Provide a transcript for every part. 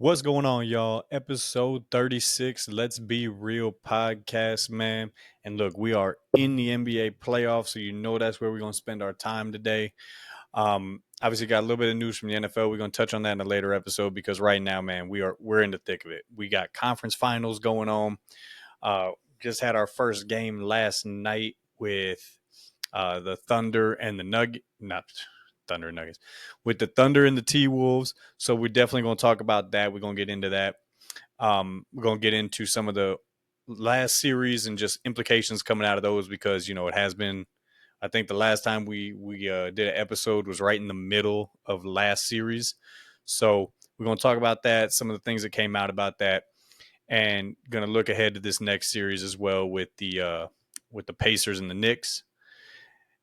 What's going on, y'all? Episode 36, Let's Be Real podcast, man. And look, we are in the NBA playoffs, so you know that's where we're going to spend our time today. Obviously, got a little bit of news from the NFL. We're going to touch on that in a later episode because right now, man, we're in the thick of it. We got conference finals going on. Just had our first game last night with the Thunder and the not Thunder and Nuggets, with the Thunder and the T Wolves. So we're definitely going to talk about that. We're going to get into that. We're going to get into some of the last series and just implications coming out of those because it has been. I think the last time we did an episode was right in the middle of last series. So we're going to talk about that, some of the things that came out about that, and going to look ahead to this next series as well with the Pacers and the Knicks.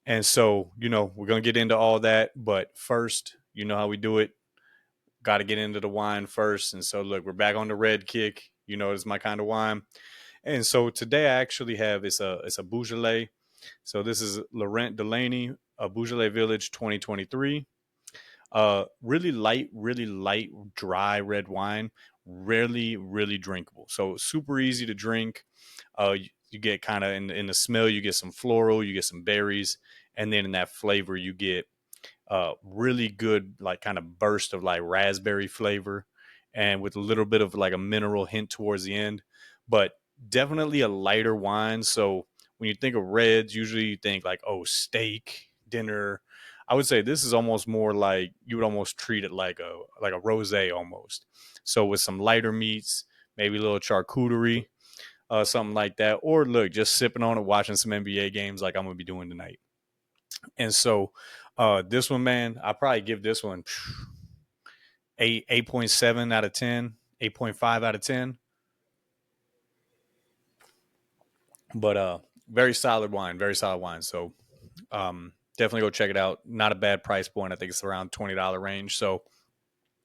And so, we're going to get into all that. But first, you know how we do it. Got to get into the wine first. And so, look, we're back on the red kick. It's my kind of wine. And so today I actually have it's a Beaujolais. So this is Laurent Delaunay, a Beaujolais-Villages 2023. Really light, dry red wine. Really, really drinkable. So super easy to drink. You get kind of in the smell, you get some floral, you get some berries, and then in that flavor, you get really good, like kind of burst of like raspberry flavor, and with a little bit of like a mineral hint towards the end, but definitely a lighter wine. So when you think of reds, usually you think like, oh, steak, dinner. I would say this is almost more like you would almost treat it like a rosé almost. So with some lighter meats, maybe a little charcuterie, something like that. Or look, just sipping on it, watching some NBA games like I'm going to be doing tonight. And so this one, man, I probably give this one 8.7 out of 10, 8.5 out of 10. But very solid wine, very solid wine. So definitely go check it out. Not a bad price point. I think it's around $20 range. So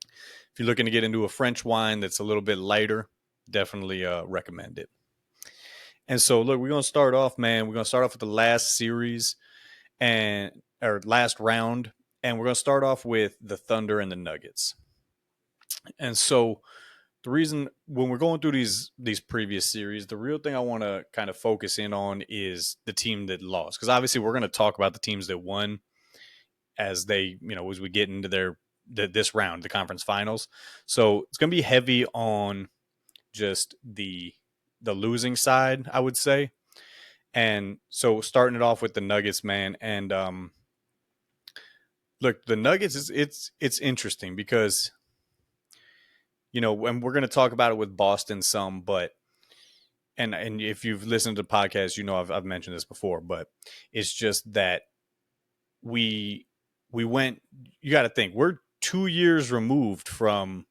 if you're looking to get into a French wine that's a little bit lighter, definitely recommend it. And so, look, we're going to start off, man. We're going to start off with the last series or last round. And we're going to start off with the Thunder and the Nuggets. And so the reason when we're going through these previous series, the real thing I want to kind of focus in on is the team that lost. Because obviously we're going to talk about the teams that won as as we get into this round, the conference finals. So it's going to be heavy on just the losing side, I would say. And so starting it off with the Nuggets, man, and look, the Nuggets it's interesting because and we're going to talk about it with Boston some, but and if you've listened to the podcast, I've mentioned this before, but it's just that we went. You got to think we're 2 years removed from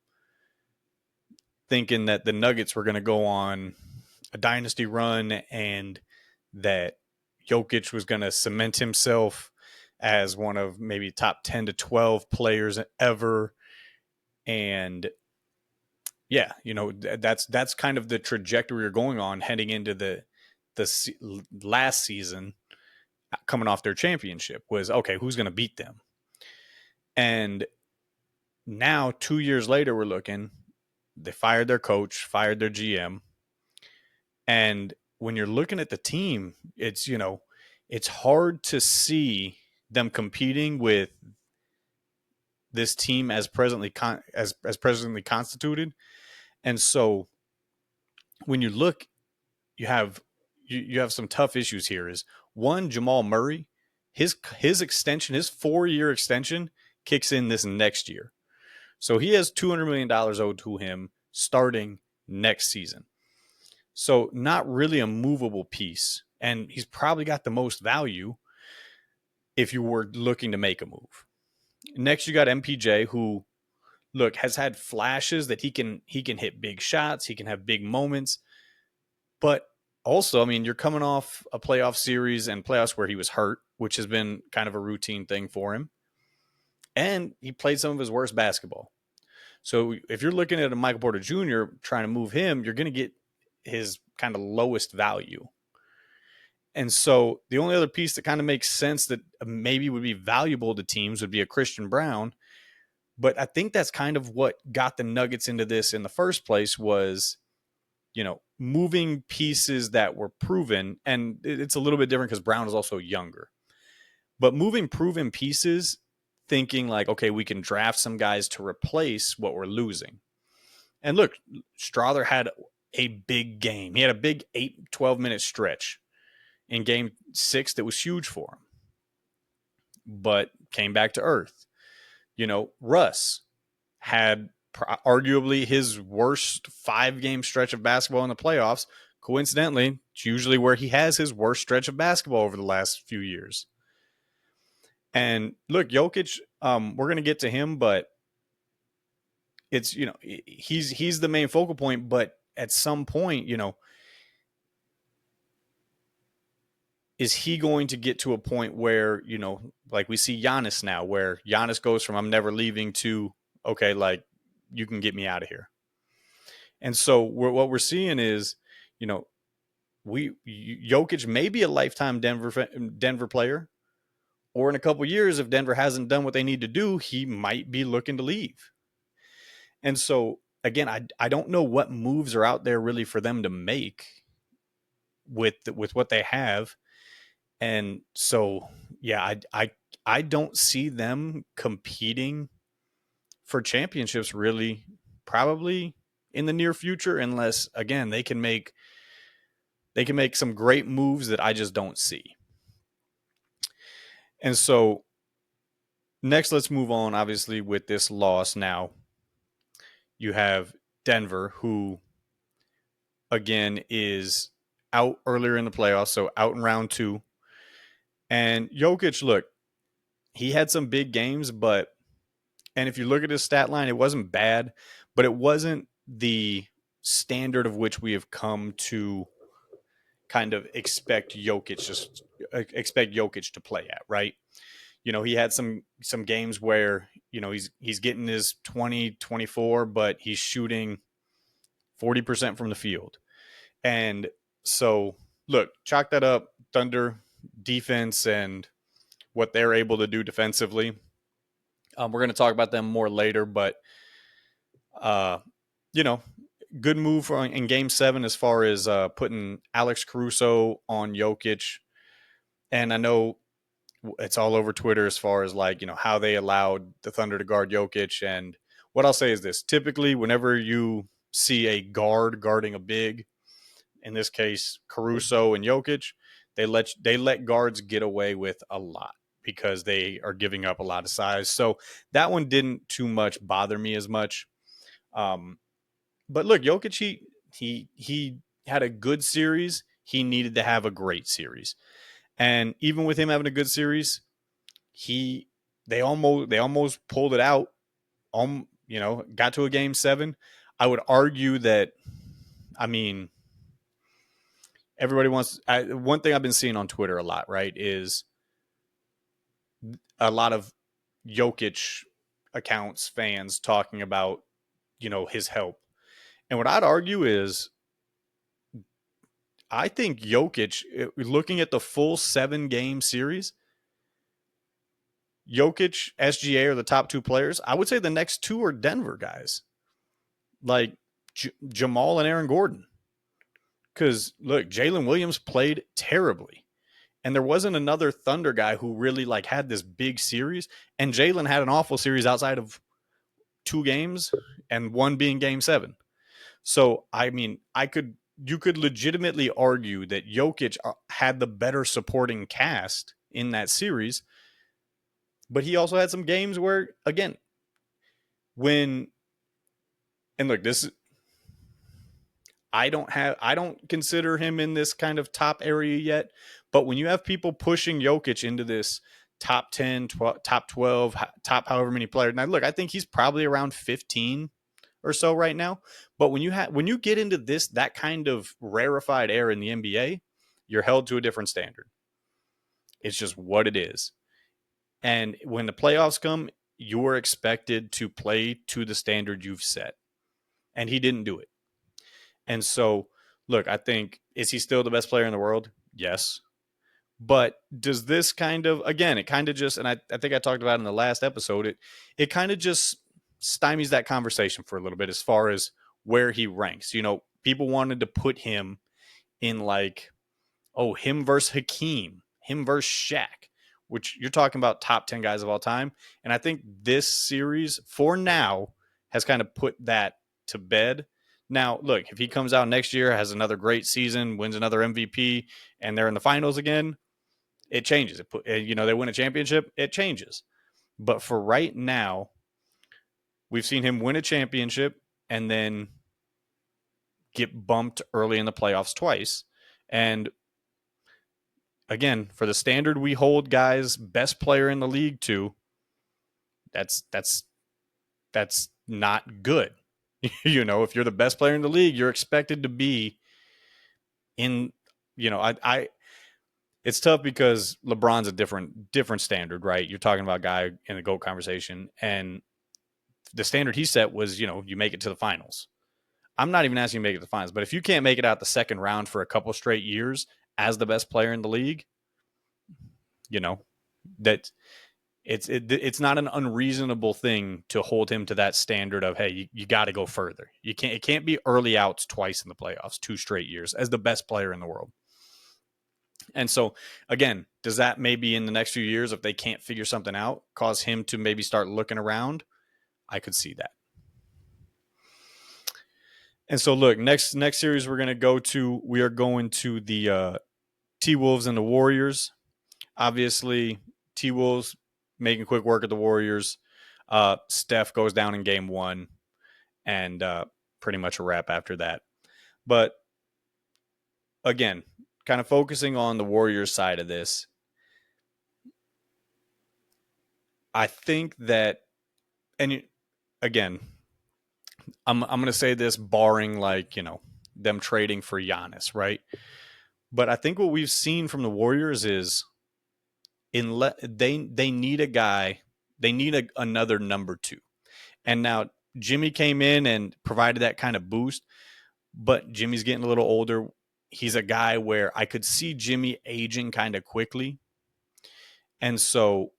thinking that the Nuggets were going to go on a dynasty run and that Jokic was going to cement himself as one of maybe top 10 to 12 players ever. And yeah, that's kind of the trajectory we're going on heading into the last season, coming off their championship, was okay, who's going to beat them? And now 2 years later, we're looking, they fired their coach, fired their GM. And when you're looking at the team, it's hard to see them competing with this team as presently as presently constituted. And so when you look, you have some tough issues here. Is one, Jamal Murray, his extension, his 4-year extension kicks in this next year. So he has $200 million owed to him starting next season. So not really a movable piece. And he's probably got the most value if you were looking to make a move. Next, you got MPJ, who, look, has had flashes that he can hit big shots. He can have big moments. But also, I mean, you're coming off a playoff series and playoffs where he was hurt, which has been kind of a routine thing for him. And he played some of his worst basketball. So if you're looking at a Michael Porter Jr. trying to move him, you're going to get his kind of lowest value. And so the only other piece that kind of makes sense that maybe would be valuable to teams would be a Christian Brown. But I think that's kind of what got the Nuggets into this in the first place was, moving pieces that were proven. And it's a little bit different because Brown is also younger. But moving proven pieces, thinking like, okay, we can draft some guys to replace what we're losing. And look, Strother had a big game. He had a big 12-minute stretch in game 6 that was huge for him, but came back to earth. Russ had arguably his worst 5-game stretch of basketball in the playoffs. Coincidentally, it's usually where he has his worst stretch of basketball over the last few years. And look, Jokic, we're going to get to him, but it's, he's the main focal point. But at some point, is he going to get to a point where, like we see Giannis now, where Giannis goes from I'm never leaving to, okay, like you can get me out of here. And so what we're seeing is, Jokic may be a lifetime Denver player, or in a couple of years, if Denver hasn't done what they need to do, he might be looking to leave. And so again, I don't know what moves are out there really for them to make with what they have. And so, yeah, I don't see them competing for championships really, probably in the near future, unless again they can make some great moves that I just don't see. And so next, let's move on. Obviously, with this loss, now you have Denver, who again is out earlier in the playoffs, so out in round 2. And Jokic, look, he had some big games, and if you look at his stat line, it wasn't bad, but it wasn't the standard of which we have come to kind of expect Jokic to play at, right? He had some games where, he's getting his 20, 24, but he's shooting 40% from the field. And so, look, chalk that up, Thunder defense and what they're able to do defensively. We're going to talk about them more later, but, good move in Game 7 as far as putting Alex Caruso on Jokic. And I know it's all over Twitter as far as like, how they allowed the Thunder to guard Jokic. And what I'll say is this: typically, whenever you see a guard guarding a big, in this case, Caruso and Jokic, they let guards get away with a lot because they are giving up a lot of size. So that one didn't too much bother me as much. But look, Jokic, he had a good series. He needed to have a great series. And even with him having a good series, they almost pulled it out. Got to a Game 7. I would argue that, I mean, everybody one thing I've been seeing on Twitter a lot, right, is a lot of Jokic accounts, fans talking about, his help. And what I'd argue is, I think Jokic, looking at the full 7-game series, Jokic, SGA are the top 2 players. I would say the next 2 are Denver guys, like Jamal and Aaron Gordon. Because, look, Jalen Williams played terribly. And there wasn't another Thunder guy who really like had this big series. And Jalen had an awful series outside of 2 games, and one being Game 7. So, I mean, you could legitimately argue that Jokic had the better supporting cast in that series. But he also had some games where, again, and look, I don't consider him in this kind of top area yet. But when you have people pushing Jokic into this top 10, top 12, top however many players, now look, I think he's probably around 15 or so right now. But when you get into that kind of rarefied air in the NBA, you're held to a different standard. It's just what it is. And when the playoffs come, you're expected to play to the standard you've set. And he didn't do it. And so, look, I think, is he still the best player in the world? Yes. But does this kind of, again, it kind of just, and I think I talked about it in the last episode, it kind of just stymies that conversation for a little bit as far as where he ranks. People wanted to put him in like, oh, him versus Hakeem, him versus Shaq, which you're talking about top 10 guys of all time. And I think this series, for now, has kind of put that to bed. Now, look, if he comes out next year, has another great season, wins another MVP, and they're in the finals again, it changes. They win a championship, it changes. But for right now, we've seen him win a championship and then get bumped early in the playoffs twice. And again, for the standard we hold guys best player in the league to, that's not good. If you're the best player in the league, you're expected to be in, I it's tough because LeBron's a different standard, right? You're talking about a guy in the GOAT conversation, and the standard he set was, you make it to the finals. I'm not even asking you to make it to the finals, but if you can't make it out the second round for a couple straight years as the best player in the league, that it's not an unreasonable thing to hold him to that standard of, hey, you got to go further. It can't be early outs twice in the playoffs, 2 straight years as the best player in the world. And so, again, does that maybe in the next few years, if they can't figure something out, cause him to maybe start looking around? I could see that. And so, look, next series we are going to the T-Wolves and the Warriors. Obviously, T-Wolves making quick work of the Warriors. Steph goes down in game 1, and pretty much a wrap after that. But again, kind of focusing on the Warriors side of this, I think that, and again, I'm going to say this barring them trading for Giannis, right? But I think what we've seen from the Warriors is they need a guy, they need another number 2. And now Jimmy came in and provided that kind of boost, but Jimmy's getting a little older. He's a guy where I could see Jimmy aging kind of quickly. And so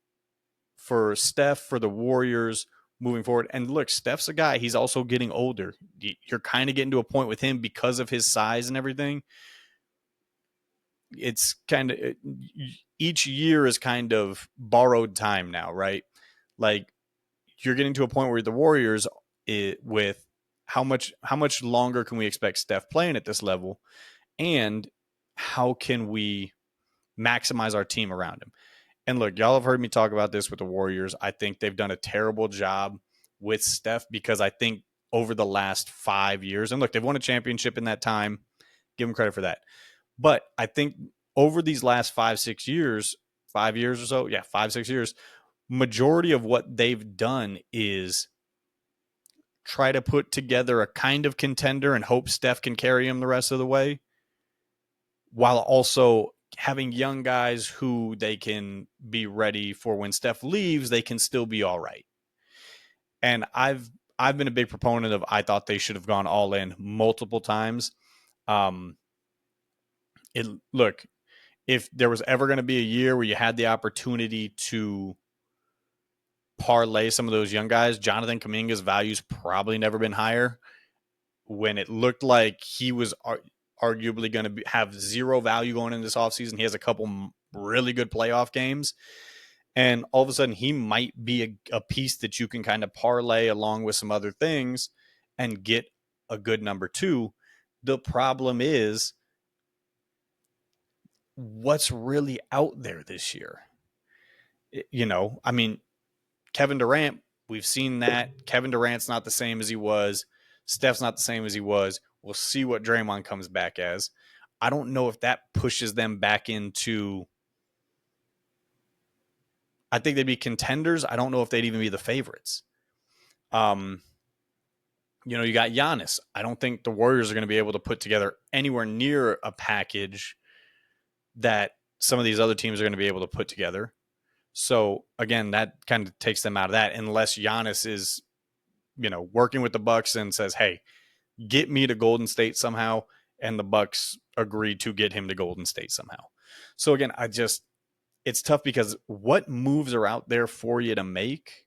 for Steph, for the Warriors moving forward, and look, Steph's a guy, he's also getting older. You're kind of getting to a point with him because of his size and everything. It's kind of, each year is kind of borrowed time now, right? Like, you're getting to a point where the Warriors, with how much longer can we expect Steph playing at this level, and how can we maximize our team around him? And look, y'all have heard me talk about this with the Warriors. I think they've done a terrible job with Steph because I think over the last 5 years, and look, they've won a championship in that time. Give them credit for that. But I think over these last 5-6 years, 5 years or so, 5-6 years, majority of what they've done is try to put together a kind of contender and hope Steph can carry him the rest of the way, while also having young guys who they can be ready for when Steph leaves, they can still be all right. And I've been a big proponent of, I thought they should have gone all in multiple times. Look, if there was ever going to be a year where you had the opportunity to parlay some of those young guys, Jonathan Kuminga's value's probably never been higher. When it looked like he was arguably going to have zero value going into this offseason, he has a couple really good playoff games. And all of a sudden, he might be a piece that you can kind of parlay along with some other things and get a good number 2. The problem is, what's really out there this year? I mean, Kevin Durant, we've seen that. Kevin Durant's not the same as he was. Steph's not the same as he was. We'll see what Draymond comes back as. I don't know if that pushes them back into, I think they'd be contenders. I don't know if they'd even be the favorites. You got Giannis. I don't think the Warriors are going to be able to put together anywhere near a package that some of these other teams are going to be able to put together. So again, that kind of takes them out of that, unless Giannis is, working with the Bucks and says, hey, get me to Golden State somehow. And the Bucks agreed to get him to Golden State somehow. So again, it's tough because what moves are out there for you to make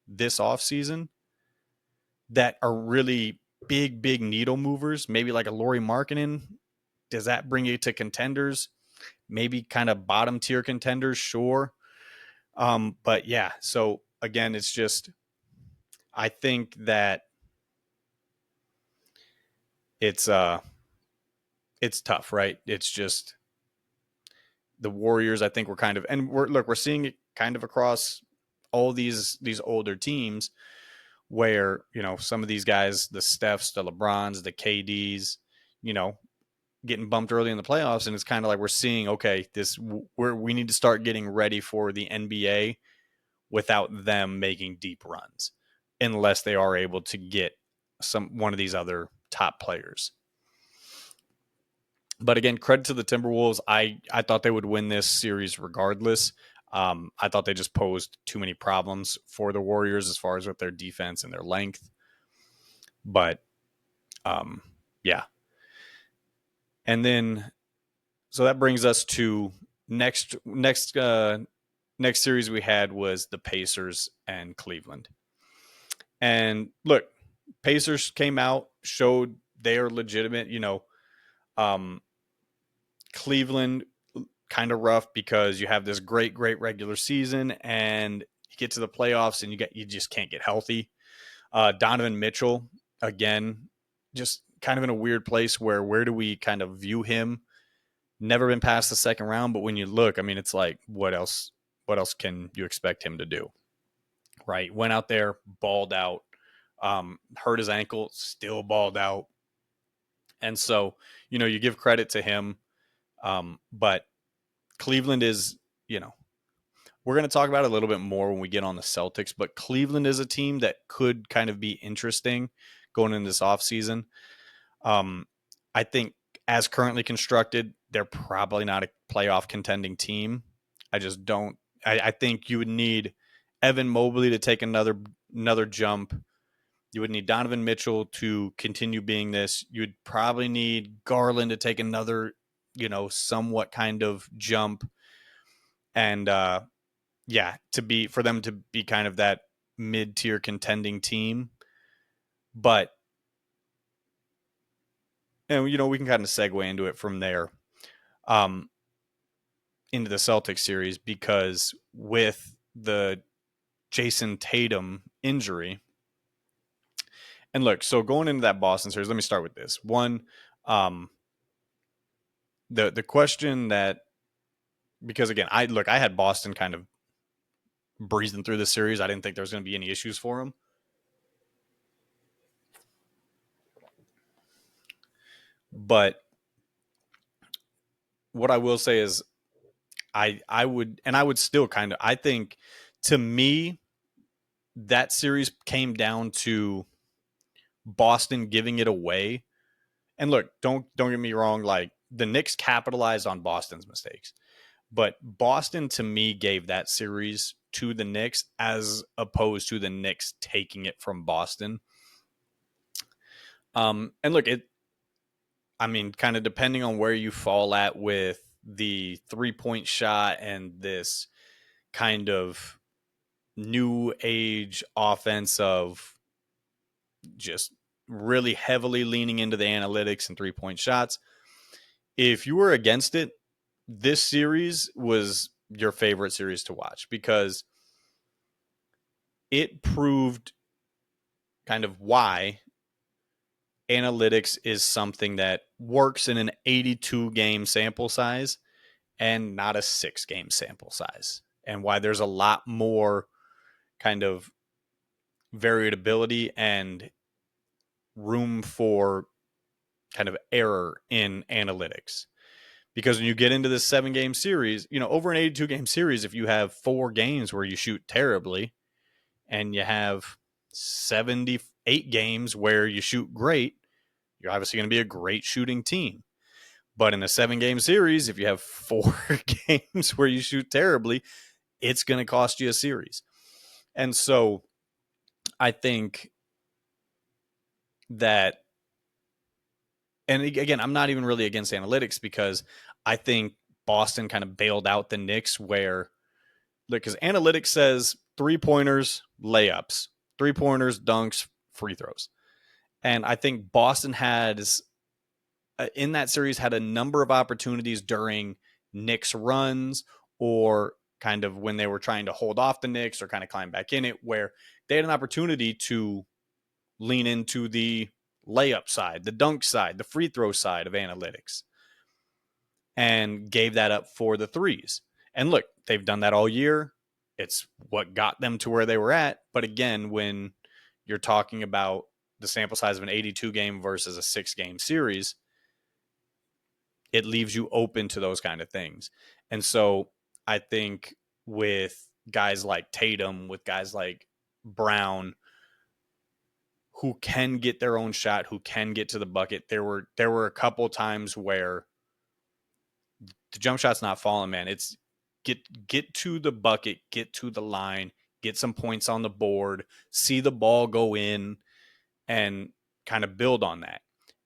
this offseason? that are really big needle movers, maybe like a Lauri Markkanen. Does that bring you to contenders? Maybe kind of bottom tier contenders, sure. But yeah, so again, it's just, I think that it's tough, right? It's just the Warriors, I think we're kind of, and we're seeing it kind of across all these older teams where, some of these guys, the Stephs, the LeBrons, the KDs, getting bumped early in the playoffs. And it's kind of like we're seeing, okay, we need to start getting ready for the NBA without them making deep runs unless they are able to get one of these other top players. But again, credit to the Timberwolves. I thought they would win this series regardless. I thought they just posed too many problems for the Warriors as far as with their defense and their length. But yeah. And then, so that brings us to next series we had was the Pacers and Cleveland. And look, Pacers came out, showed they are legitimate. Cleveland kind of rough because you have this great regular season and you get to the playoffs and you just can't get healthy. Donovan Mitchell, again, just kind of in a weird place where do we kind of view him? Never been past the second round, but when you look, I mean, it's like, what else can you expect him to do? Right? Went out there, balled out, hurt his ankle, still balled out. And so, you give credit to him. But Cleveland is, we're going to talk about it a little bit more when we get on the Celtics, but Cleveland is a team that could kind of be interesting going into this offseason. I think as currently constructed, they're probably not a playoff contending team. I just don't. I think you would need Evan Mobley to take another jump. You would need Donovan Mitchell to continue being this. You would probably need Garland to take another, somewhat kind of jump. And for them to be kind of that mid-tier contending team. But, and we can kind of segue into it from there. Into the Celtics series, because with the Jason Tatum injury, and look, so going into that Boston series, let me start with this one. The question that, because again, I had Boston kind of breezing through the series. I didn't think there was going to be any issues for them. But what I will say is I would still kind of, I think, to me, that series came down to Boston giving it away. And look, don't get me wrong, like the Knicks capitalized on Boston's mistakes. But Boston, to me, gave that series to the Knicks as opposed to the Knicks taking it from Boston. And look, kind of depending on where you fall at with the 3-point shot and this kind of new age offense of just really heavily leaning into the analytics and 3-point shots. If you were against it, this series was your favorite series to watch because it proved kind of why analytics is something that works in an 82 game sample size and not a 6 game sample size, and why there's a lot more kind of variability and room for kind of error in analytics. Because when you get into this 7 game series, over an 82 game series, if you have 4 games where you shoot terribly and you have 78 games where you shoot great, you're obviously going to be a great shooting team. But in a 7 game series, if you have 4 games where you shoot terribly, it's going to cost you a series. And so I think that, and again, I'm not even really against analytics because I think Boston kind of bailed out the Knicks where, because analytics says 3-pointers, layups, 3-pointers, dunks, free throws. And I think Boston has, in that series, had a number of opportunities during Knicks runs or kind of when they were trying to hold off the Knicks or kind of climb back in it, where they had an opportunity to lean into the layup side, the dunk side, the free throw side of analytics, and gave that up for the threes. And look, they've done that all year. It's what got them to where they were at. But again, when you're talking about the sample size of an 82 game versus a 6-game series, it leaves you open to those kind of things. And so I think with guys like Tatum, with guys like Brown, who can get their own shot, who can get to the bucket, there were a couple times where the jump shot's not falling, man. It's get to the bucket, get to the line, get some points on the board, see the ball go in, and kind of build on that.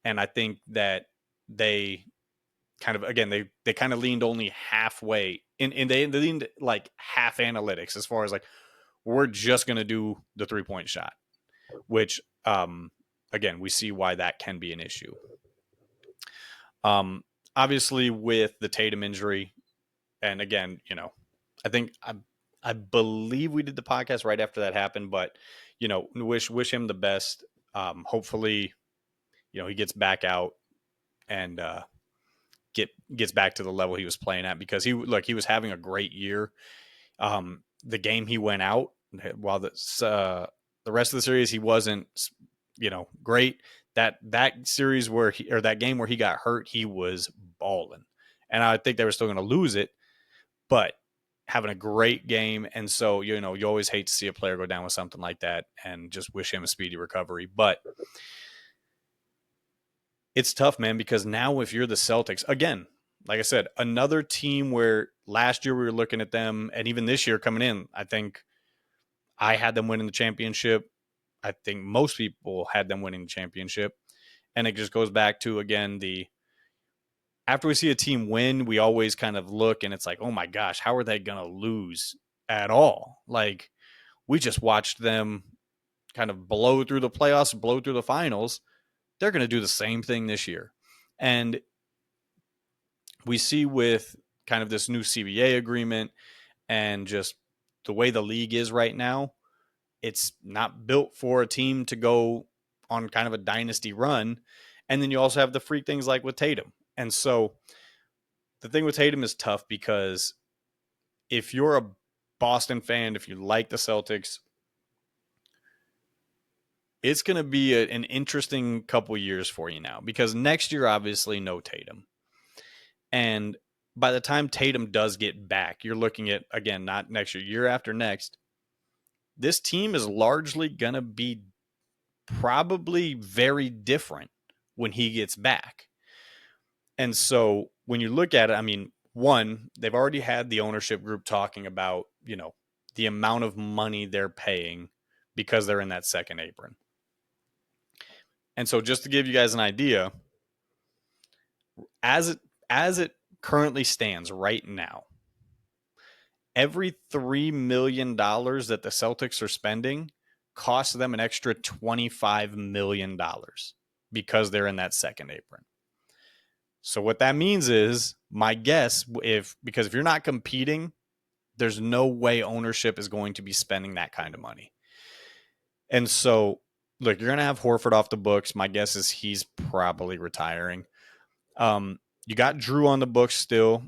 And I think that they kind of, again, they kind of leaned only halfway and they leaned like half analytics as far as like, we're just going to do the 3-point shot, which again, we see why that can be an issue. Obviously with the Tatum injury, and again, I think I believe we did the podcast right after that happened, but wish him the best. Hopefully, he gets back out and gets back to the level he was playing at, because he was having a great year. The game he went out, while the rest of the series he wasn't, great. That series that game where he got hurt, he was balling, and I think they were still going to lose it, but having a great game. And so, you always hate to see a player go down with something like that, and just wish him a speedy recovery. But it's tough, man, because now if you're the Celtics, again, like I said, another team where last year we were looking at them, and even this year coming in, I think I had them winning the championship. I think most people had them winning the championship. And it just goes back to, again, after we see a team win, we always kind of look and it's like, oh my gosh, how are they going to lose at all? Like, we just watched them kind of blow through the playoffs, blow through the finals. They're going to do the same thing this year. And we see with kind of this new CBA agreement and just the way the league is right now, it's not built for a team to go on kind of a dynasty run. And then you also have the freak things like with Tatum. And so the thing with Tatum is tough, because if you're a Boston fan, if you like the Celtics, it's going to be an interesting couple years for you now, because next year, obviously, no Tatum. And by the time Tatum does get back, you're looking at, again, not next year after next, this team is largely going to be probably very different when he gets back. And so when you look at it, I mean, one, they've already had the ownership group talking about, the amount of money they're paying because they're in that second apron. And so just to give you guys an idea, as it currently stands right now, every $3 million that the Celtics are spending costs them an extra $25 million because they're in that second apron. So what that means is, my guess, because if you're not competing, there's no way ownership is going to be spending that kind of money. And so, look, you're going to have Horford off the books. My guess is he's probably retiring. You got Drew on the books still.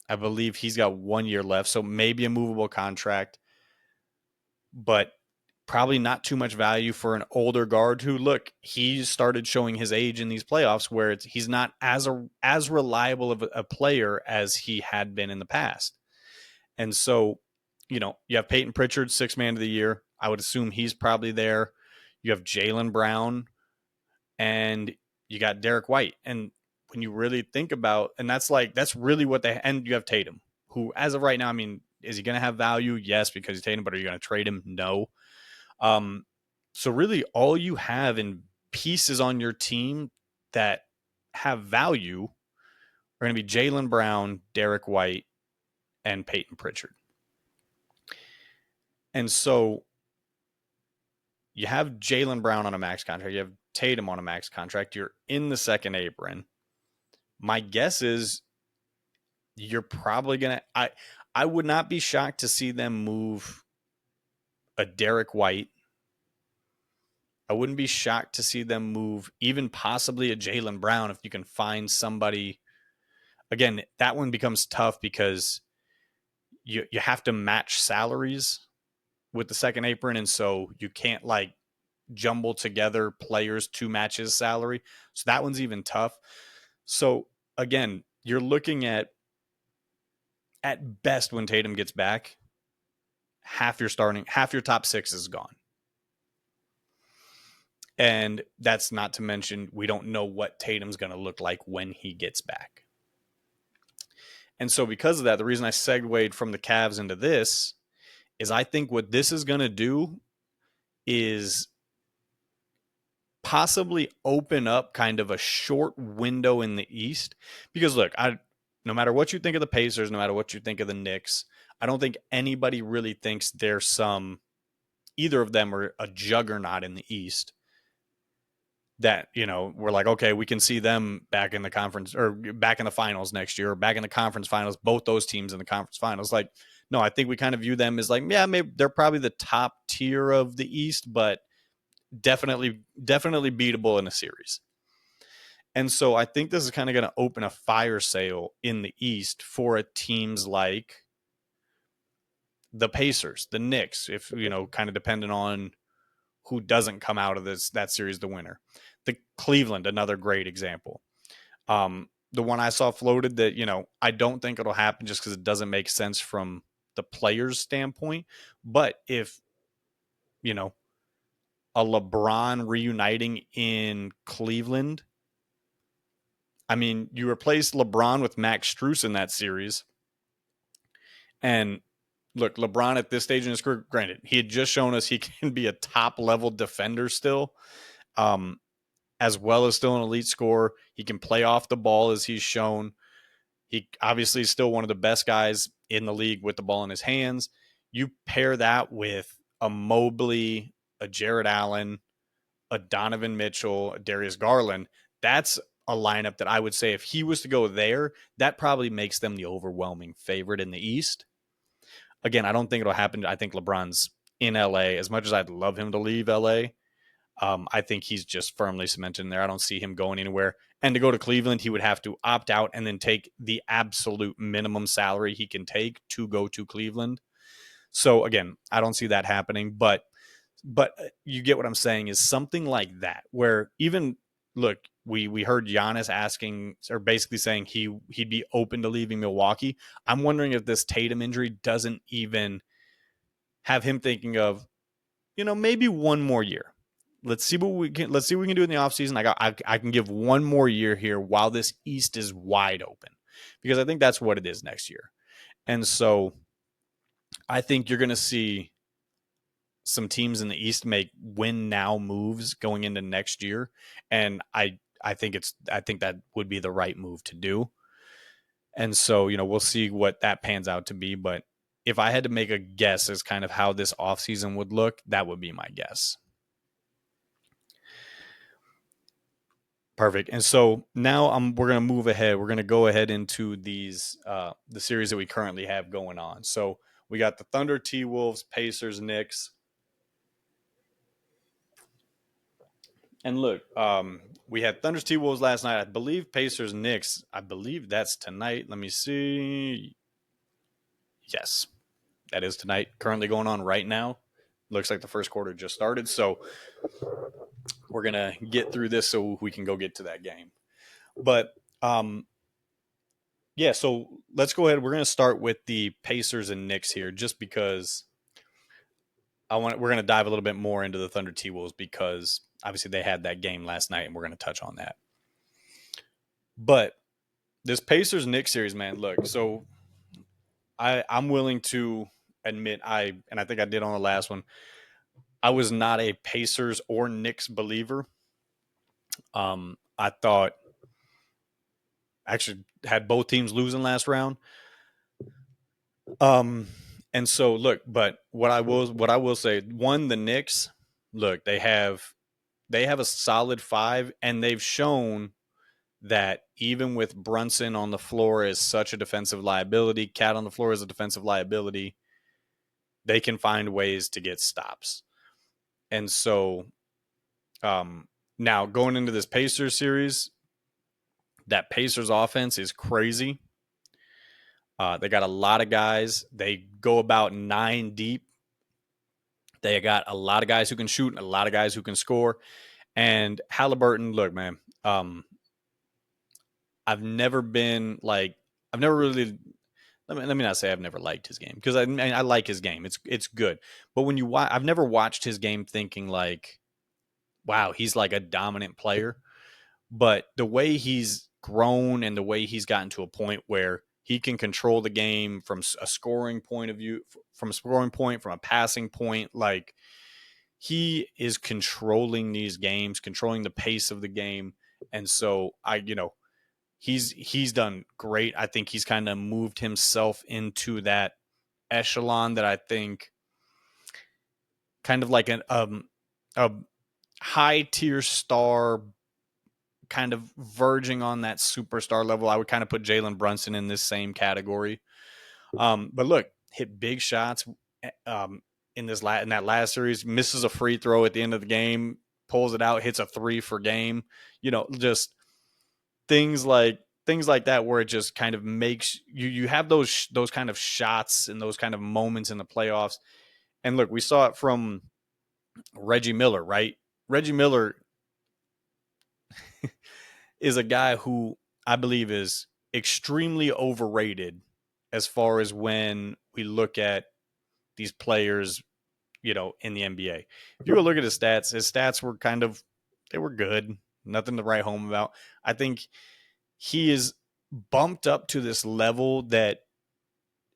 I believe he's got 1 year left, so maybe a movable contract, but probably not too much value for an older guard who, look, he started showing his age in these playoffs, where he's not as reliable of a player as he had been in the past. And so, you have Peyton Pritchard, 6th man of the year. I would assume he's probably there. You have Jaylen Brown, and you got Derek White. And when you really think about, and that's really what and you have Tatum, who as of right now, I mean, is he going to have value? Yes, because he's Tatum, but are you going to trade him? No. So really all you have in pieces on your team that have value are going to be Jaylen Brown, Derek White, and Peyton Pritchard. And so you have Jaylen Brown on a max contract. You have Tatum on a max contract. You're in the second apron. My guess is you're probably going to I would not be shocked to see them move a Derek White. I wouldn't be shocked to see them move even possibly a Jaylen Brown if you can find somebody. Again, that one becomes tough because you have to match salaries with the second apron, and so you can't like jumble together players to match his salary. So that one's even tough. So again, you're looking at best when Tatum gets back, half your top six is gone. And that's not to mention we don't know what Tatum's going to look like when he gets back. And so because of that, the reason I segued from the Cavs into this is I think what this is going to do is possibly open up kind of a short window in the East. Because look, no matter what you think of the Pacers, no matter what you think of the Knicks, I don't think anybody really thinks there's either of them are a juggernaut in the East that, we're like, okay, we can see them back in the conference or back in the finals next year, or back in the conference finals, both those teams in the conference finals. Like, no, I think we kind of view them as like, yeah, maybe they're probably the top tier of the East, but definitely beatable in a series. And so I think this is kind of going to open a fire sale in the East for teams like the Pacers, the Knicks, if, kind of depending on who doesn't come out of that series the winner. The Cleveland, another great example. The one I saw floated that, I don't think it'll happen just because it doesn't make sense from the player's standpoint. But if, a LeBron reuniting in Cleveland, I mean, you replace LeBron with Max Strus in that series. And look, LeBron at this stage in his career, granted, he had just shown us he can be a top-level defender still, as well as still an elite scorer. He can play off the ball as he's shown. He obviously is still one of the best guys in the league with the ball in his hands. You pair that with a Mobley, a Jared Allen, a Donovan Mitchell, a Darius Garland. That's a lineup that I would say if he was to go there, that probably makes them the overwhelming favorite in the East. Again, I don't think it'll happen. I think LeBron's in LA. As much as I'd love him to leave LA, I think he's just firmly cemented in there. I don't see him going anywhere. And to go to Cleveland, he would have to opt out and then take the absolute minimum salary he can take to go to Cleveland. So again, I don't see that happening, but you get what I'm saying is something like that, where even look, we heard Giannis asking or basically saying he'd be open to leaving Milwaukee. I'm wondering if this Tatum injury doesn't even have him thinking of, maybe one more year. Let's see what we can do in the offseason. I can give one more year here while this East is wide open, because I think that's what it is next year. And so I think you're going to see some teams in the East make win now moves going into next year. And I think that would be the right move to do. And so, we'll see what that pans out to be. But if I had to make a guess as kind of how this offseason would look, that would be my guess. Perfect. And so now we're going to move ahead. We're going to go ahead into these the series that we currently have going on. So we got the Thunder, T-Wolves, Pacers, Knicks. And look, we had Thunder's T-Wolves last night. I believe Pacers, Knicks. I believe that's tonight. Let me see. Yes, that is tonight. Currently going on right now. Looks like the first quarter just started. So we're going to get through this so we can go get to that game. But, yeah, so let's go ahead. We're going to start with the Pacers and Knicks here just because we're going to dive a little bit more into the Thunder T-Wolves because obviously they had that game last night and we're going to touch on that. But this Pacers-Knicks series, man, look, so I'm willing to admit and I think I did on the last one, I was not a Pacers or Knicks believer. I thought actually had both teams losing last round. And so look, but what I will say, one, the Knicks, look, they have a solid five, and they've shown that even with Brunson on the floor as such a defensive liability, Cat on the floor as a defensive liability, they can find ways to get stops. And so now going into this Pacers series, that Pacers offense is crazy. They got a lot of guys. They go about 9 deep. They got a lot of guys who can shoot and a lot of guys who can score. And Halliburton, look, man, I've never been like, I've never really, let me not say I've never liked his game, because I like his game. It's good. But when you watch, I've never watched his game thinking like, wow, he's like a dominant player. But the way he's grown and the way he's gotten to a point where he can control the game from a scoring point of view, from a scoring point, from a passing point, like he is controlling these games, controlling the pace of the game. And so he's done great. I think he's kind of moved himself into that echelon that I think kind of like a high tier star, kind of verging on that superstar level. I would kind of put Jalen Brunson in this same category. But look, hit big shots in that last series, misses a free throw at the end of the game, pulls it out, hits a 3 for game. Just things like that, where it just kind of makes you have those kind of shots and those kind of moments in the playoffs. And look, we saw it from Reggie Miller, right? Reggie Miller is a guy who I believe is extremely overrated as far as when we look at these players, in the NBA. If you go look at his stats were they were good. Nothing to write home about. I think he is bumped up to this level that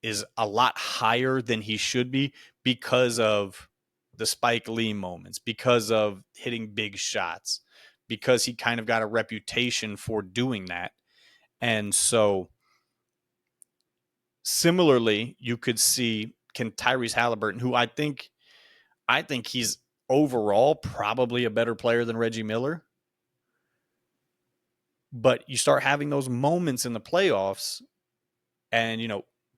is a lot higher than he should be because of the Spike Lee moments, because of hitting big shots, because he kind of got a reputation for doing that. And so similarly, you could see Tyrese Halliburton, who I think he's overall probably a better player than Reggie Miller. But you start having those moments in the playoffs and,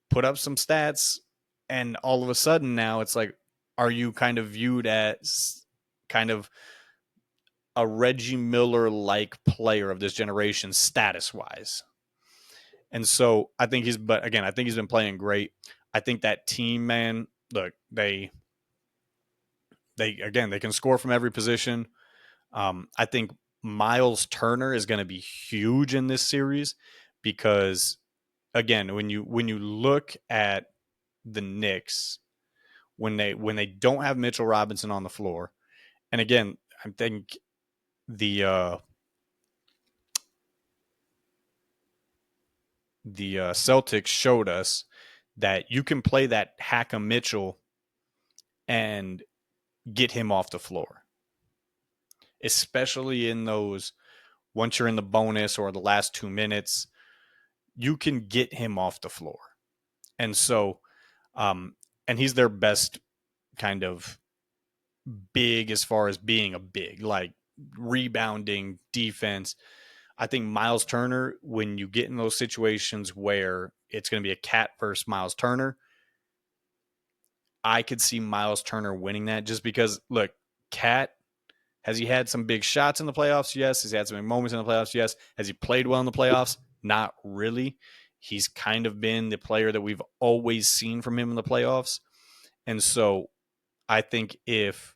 put up some stats, and all of a sudden now it's like, are you kind of viewed as kind of a Reggie Miller like player of this generation status wise? And so I think I think he's been playing great. I think that team, man, look, they can score from every position. I think Miles Turner is going to be huge in this series because, again, when you look at the Knicks, when they don't have Mitchell Robinson on the floor, and again, I think the Celtics showed us that you can play that Hackam Mitchell and get him off the floor, especially in those, once you're in the bonus or the last 2 minutes, you can get him off the floor. And so, and he's their best kind of big as far as being a big, like rebounding defense. I think Miles Turner, when you get in those situations where it's going to be a Cat versus Miles Turner, I could see Miles Turner winning that, just because, look, Cat, has he had some big shots in the playoffs? Yes. Has he had some big moments in the playoffs? Yes. Has he played well in the playoffs? Not really. He's kind of been the player that we've always seen from him in the playoffs. And so I think if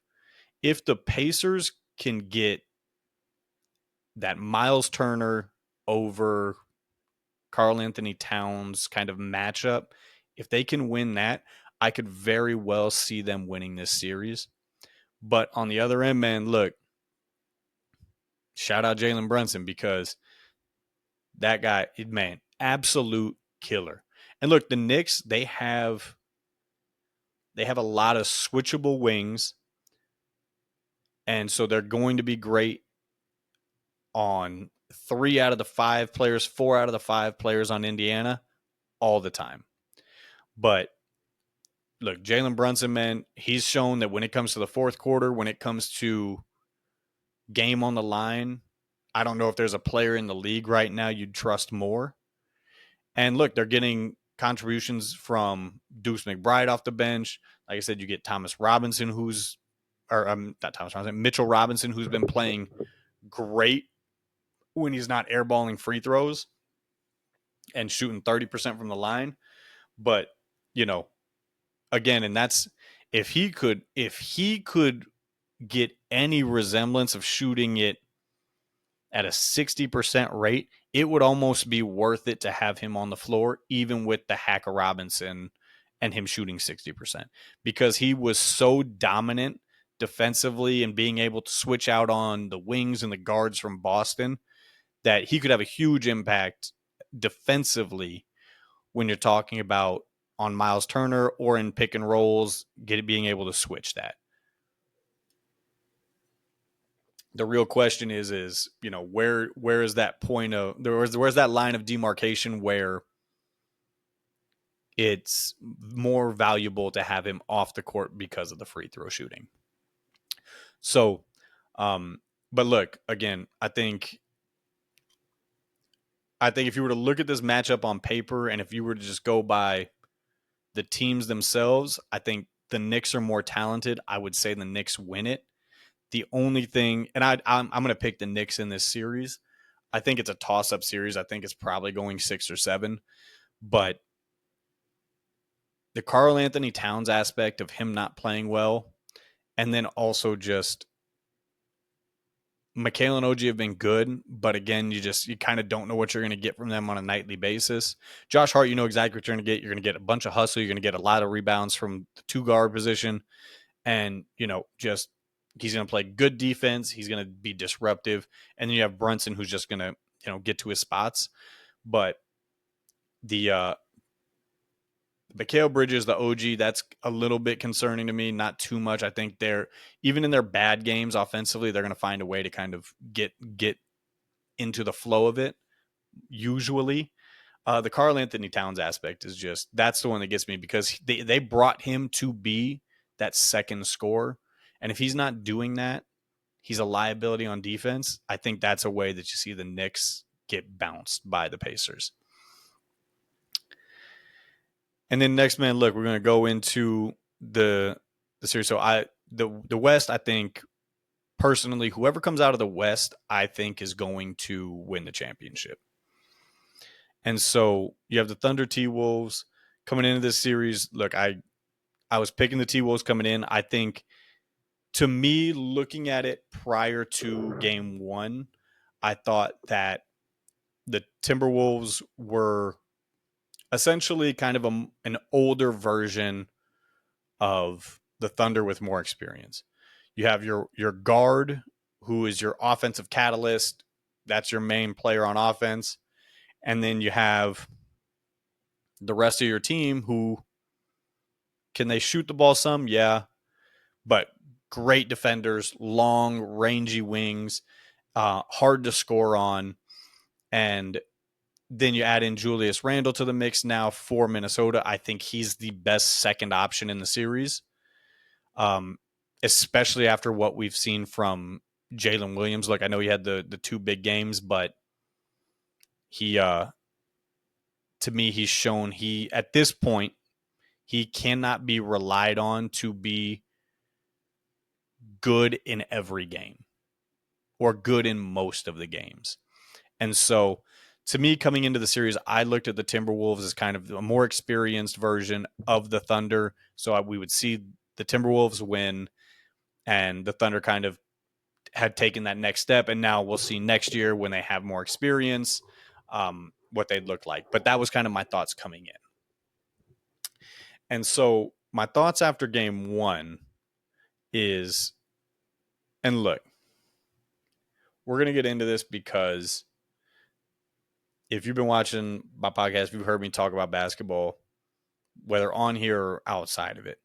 the Pacers can get that Miles Turner over Karl-Anthony Towns kind of matchup, if they can win that, I could very well see them winning this series. But on the other end, man, look, shout out Jalen Brunson, because that guy, man, absolute killer. And look, the Knicks, they have a lot of switchable wings, and so they're going to be great on 3 out of the 5 players, 4 out of the 5 players on Indiana all the time. But look, Jalen Brunson, man, he's shown that when it comes to the fourth quarter, when it comes to game on the line, I don't know if there's a player in the league right now you'd trust more. And look, they're getting contributions from Deuce McBride off the bench. Like I said, you get Thomas Robinson, not Thomas Robinson, Mitchell Robinson, who's been playing great when he's not airballing free throws and shooting 30% from the line. But, you know, again, and that's if he could get any resemblance of shooting it at a 60% rate, it would almost be worth it to have him on the floor, even with the Hacker Robinson and him shooting 60%, because he was so dominant defensively and being able to switch out on the wings and the guards from Boston that he could have a huge impact defensively when you're talking about on Miles Turner or in pick and rolls, being able to switch that. The real question is where is that point of where's that line of demarcation where it's more valuable to have him off the court because of the free throw shooting. So, but look, again, I think if you were to look at this matchup on paper and if you were to just go by the teams themselves, I think the Knicks are more talented. I would say the Knicks win it. The only thing, and I'm going to pick the Knicks in this series. I think it's a toss-up series. I think it's probably going 6 or 7. But the Karl Anthony Towns aspect of him not playing well, and then also just Mikal and OG have been good, but again, you kind of don't know what you're going to get from them on a nightly basis. Josh Hart, you know exactly what you're going to get. You're going to get a bunch of hustle. You're going to get a lot of rebounds from the 2-guard position. And, just he's going to play good defense. He's going to be disruptive. And then you have Brunson, who's just going to, get to his spots. But the Mikal Bridges, the OG, that's a little bit concerning to me. Not too much. I think even in their bad games offensively, they're going to find a way to kind of get into the flow of it. Usually, the Karl Anthony Towns aspect is that's the one that gets me, because they brought him to be that second scorer, and if he's not doing that, he's a liability on defense. I think that's a way that you see the Knicks get bounced by the Pacers. And then next, man, look, we're going to go into the series. So the West, I think personally, whoever comes out of the West, I think is going to win the championship. And so you have the Thunder T-Wolves coming into this series. Look, I was picking the T-Wolves coming in. I think, to me, looking at it prior to game 1, I thought that the Timberwolves were essentially kind of an older version of the Thunder with more experience. You have your guard, who is your offensive catalyst. That's your main player on offense. And then you have the rest of your team who, can they shoot the ball some? Yeah. But great defenders, long, rangy wings, hard to score on. And then you add in Julius Randle to the mix now for Minnesota. I think he's the best second option in the series, especially after what we've seen from Jalen Williams. Look, I know he had the 2 big games, but he, to me, he's shown at this point, he cannot be relied on to be good in every game or good in most of the games. And so, to me, coming into the series, I looked at the Timberwolves as kind of a more experienced version of the Thunder. So we would see the Timberwolves win, and the Thunder kind of had taken that next step. And now we'll see next year, when they have more experience, what they'd look like. But that was kind of my thoughts coming in. And so my thoughts after game 1 is, and look, we're going to get into this because if you've been watching my podcast, if you've heard me talk about basketball, whether on here or outside of it,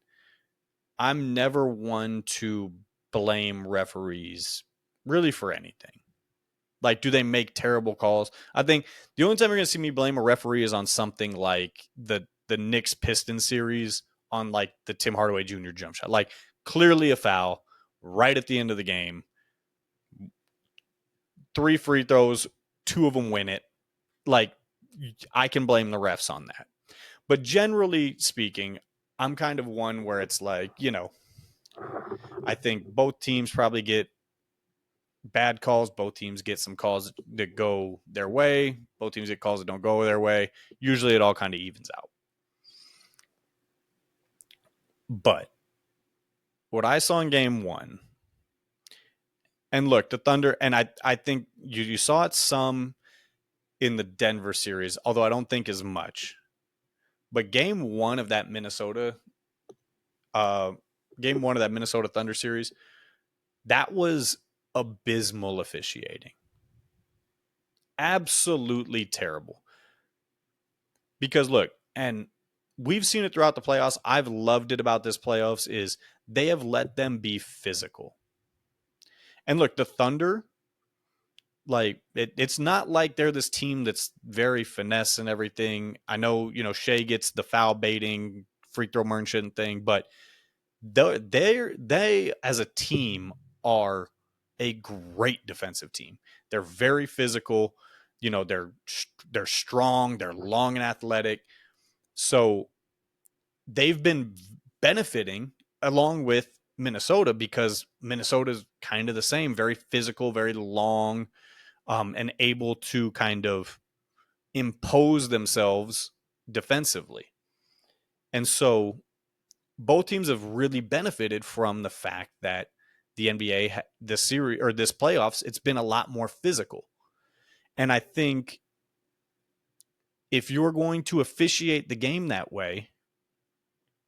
I'm never one to blame referees really for anything. Like, do they make terrible calls? I think the only time you're going to see me blame a referee is on something like the Knicks Pistons series on like the Tim Hardaway Jr. jump shot. Like clearly a foul right at the end of the game. 3 free throws, 2 of them win it. Like I can blame the refs on that. But generally speaking, I'm kind of one where it's like, I think both teams probably get bad calls. Both teams get some calls that go their way. Both teams get calls that don't go their way. Usually it all kind of evens out. But what I saw in game 1, and look, the Thunder, and I think you saw it some in the Denver series, although I don't think as much. But game 1 of that Minnesota Thunder series, that was abysmal officiating. Absolutely terrible. Because look, and we've seen it throughout the playoffs. I've loved it about this playoffs is they have let them be physical. And look, the Thunder, like it's not like they're this team that's very finesse and everything. I know, Shai gets the foul baiting, free throw merchant thing, but they as a team are a great defensive team. They're very physical. They're strong. They're long and athletic. So they've been benefiting along with Minnesota because Minnesota's kind of the same, very physical, very long, and able to kind of impose themselves defensively. And so both teams have really benefited from the fact that the NBA, this series or this playoffs, it's been a lot more physical. And I think if you're going to officiate the game that way,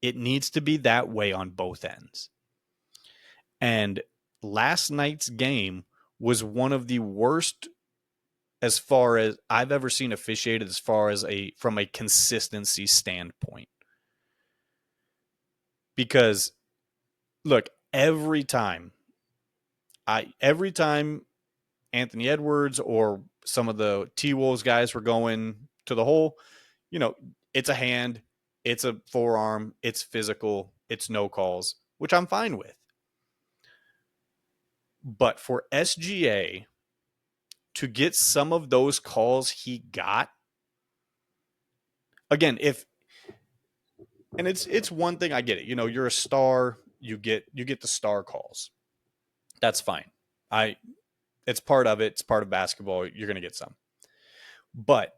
it needs to be that way on both ends. And last night's game was one of the worst as far as I've ever seen officiated as far as from a consistency standpoint. Because look, every time Anthony Edwards or some of the T-Wolves guys were going to the hole, it's a hand, it's a forearm, it's physical, it's no calls, which I'm fine with. But for SGA to get some of those calls he got, again, it's one thing, I get it. You're a star, you get the star calls. That's fine. It's part of it. It's part of basketball. You're going to get some. But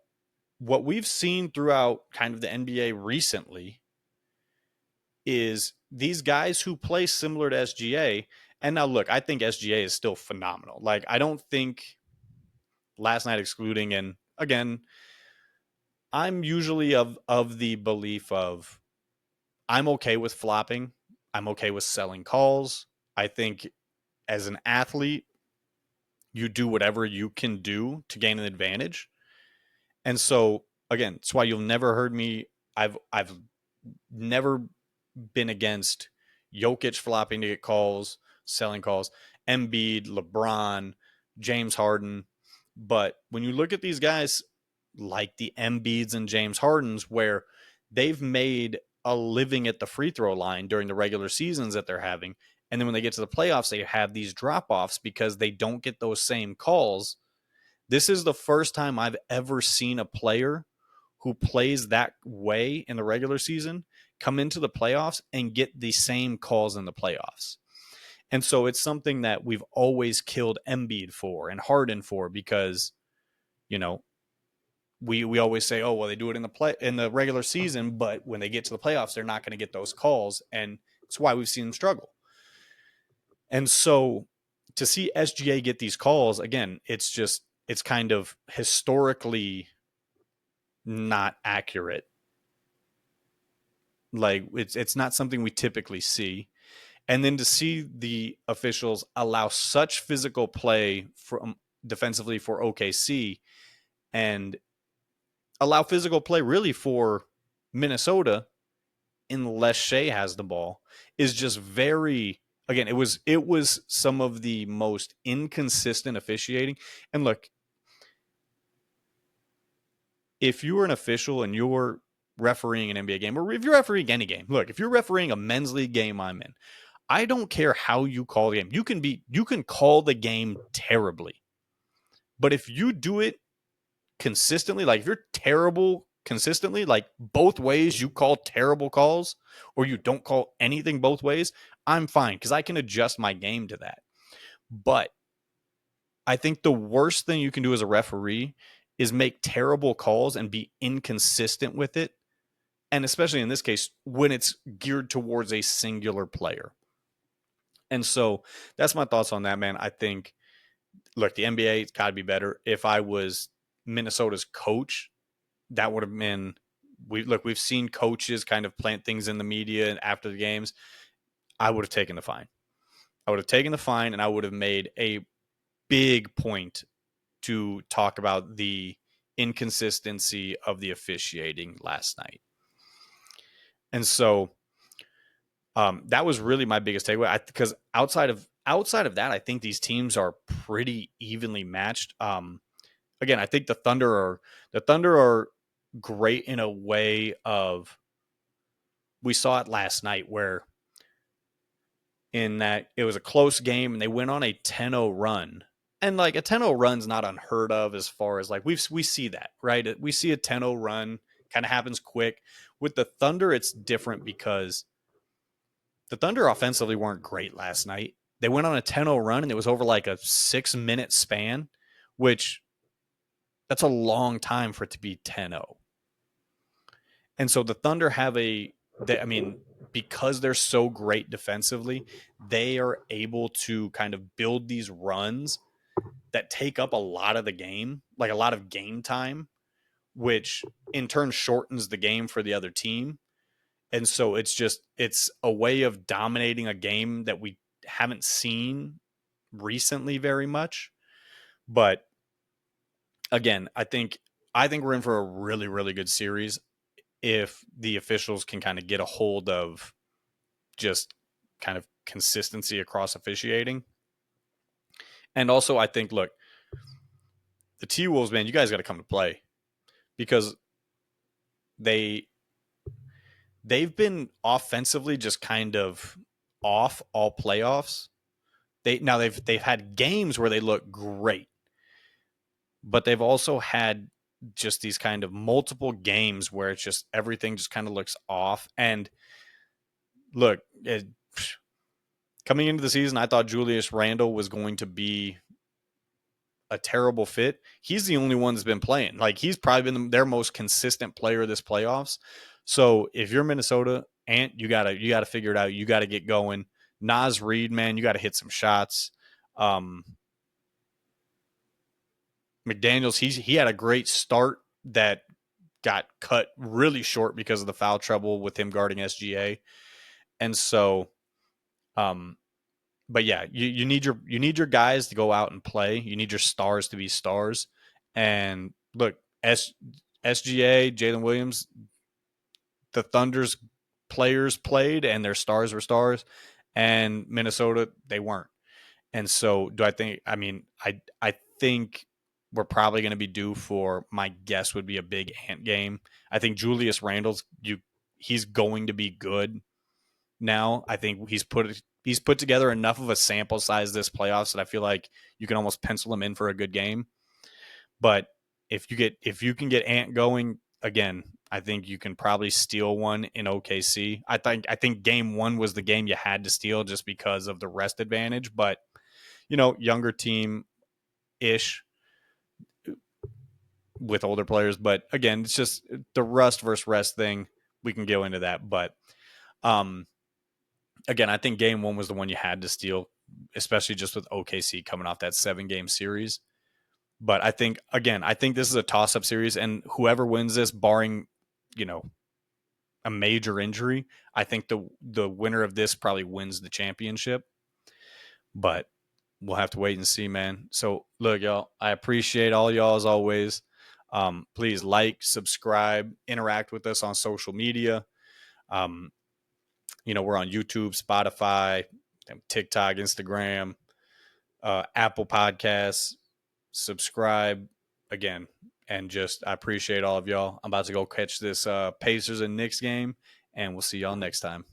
what we've seen throughout kind of the NBA recently is these guys who play similar to SGA. And now look, I think SGA is still phenomenal. Like, I don't think last night excluding, and again, I'm usually of the belief of I'm okay with flopping. I'm okay with selling calls. I think as an athlete, you do whatever you can do to gain an advantage. And so, again, that's why you'll never heard me. I've never been against Jokic flopping to get calls, selling calls, Embiid, LeBron, James Harden. But when you look at these guys like the Embiids and James Hardens, where they've made a living at the free throw line during the regular seasons that they're having, and then when they get to the playoffs, they have these drop-offs because they don't get those same calls. This is the first time I've ever seen a player who plays that way in the regular season come into the playoffs and get the same calls in the playoffs. And so it's something that we've always killed Embiid for and Harden for because, we always say, oh, well, they do it in the regular season, but when they get to the playoffs, they're not going to get those calls. And it's why we've seen them struggle. And so to see SGA get these calls, again, it's kind of historically not accurate. Like it's not something we typically see. And then to see the officials allow such physical play from defensively for OKC and allow physical play really for Minnesota unless Shai has the ball is just very, again, it was some of the most inconsistent officiating. And look, if you were an official and you're refereeing an NBA game, or if you're refereeing any game, look, if you're refereeing a men's league game I'm in, I don't care how you call the game. You can call the game terribly. But if you do it consistently, like if you're terrible consistently, like both ways you call terrible calls or you don't call anything both ways, I'm fine because I can adjust my game to that. But I think the worst thing you can do as a referee is make terrible calls and be inconsistent with it. And especially in this case, when it's geared towards a singular player. And so that's my thoughts on that, man. I think, look, the NBA, it's got to be better. If I was Minnesota's coach, that would have been, we've seen coaches kind of plant things in the media and after the games. I would have taken the fine. I would have taken the fine and I would have made a big point to talk about the inconsistency of the officiating last night. And so that was really my biggest takeaway. Because outside of that, I think these teams are pretty evenly matched. Again, I think the Thunder are great in a way of, we saw it last night where in that it was a close game and they went on a 10-0 run. And like a 10-0 run's not unheard of as far as like we see that, right? We see a 10-0 run kind of happens quick. With the Thunder, it's different because the Thunder offensively weren't great last night. They went on a 10-0 run and it was over like a 6-minute span, which that's a long time for it to be 10-0. And so the Thunder have because they're so great defensively, they are able to kind of build these runs that take up a lot of the game, like a lot of game time, which in turn shortens the game for the other team. And so it's a way of dominating a game that we haven't seen recently very much. But again, I think we're in for a really, really good series if the officials can kind of get a hold of just kind of consistency across officiating. And also, I think, look, the T-Wolves, man, you guys got to come to play because they've been offensively just kind of off all playoffs. They've had games where they look great, but they've also had just these kind of multiple games where it's just everything just kind of looks off. And look, coming into the season, I thought Julius Randle was going to be a terrible fit. He's the only one that's been playing. Like he's probably been their most consistent player this playoffs. So if you're Minnesota, Ant, you gotta figure it out. You gotta get going. Naz Reid, man, you gotta hit some shots. McDaniels, he had a great start that got cut really short because of the foul trouble with him guarding SGA. And so, but yeah, you need your guys to go out and play. You need your stars to be stars. And look, SGA, Jalen Williams, the Thunder's players played and their stars were stars, and Minnesota, they weren't. And so I think we're probably going to be due for, my guess would be a big Ant game. I think Julius Randle's he's going to be good now. I think he's put together enough of a sample size this playoffs that I feel like you can almost pencil him in for a good game. But if you can get Ant going again, I think you can probably steal one in OKC. I think game one was the game you had to steal just because of the rest advantage. But younger team ish with older players. But again, it's just the rust versus rest thing. We can go into that. But again, I think game one was the one you had to steal, especially just with OKC coming off that 7-game series. But I think this is a toss-up series, and whoever wins this, barring, a major injury, I think the winner of this probably wins the championship. But we'll have to wait and see, man. So look, y'all, I appreciate all y'all as always. Please like, subscribe, interact with us on social media. We're on YouTube, Spotify, TikTok, Instagram, Apple Podcasts. Subscribe again. And just I appreciate all of y'all. I'm about to go catch this Pacers and Knicks game, and we'll see y'all next time.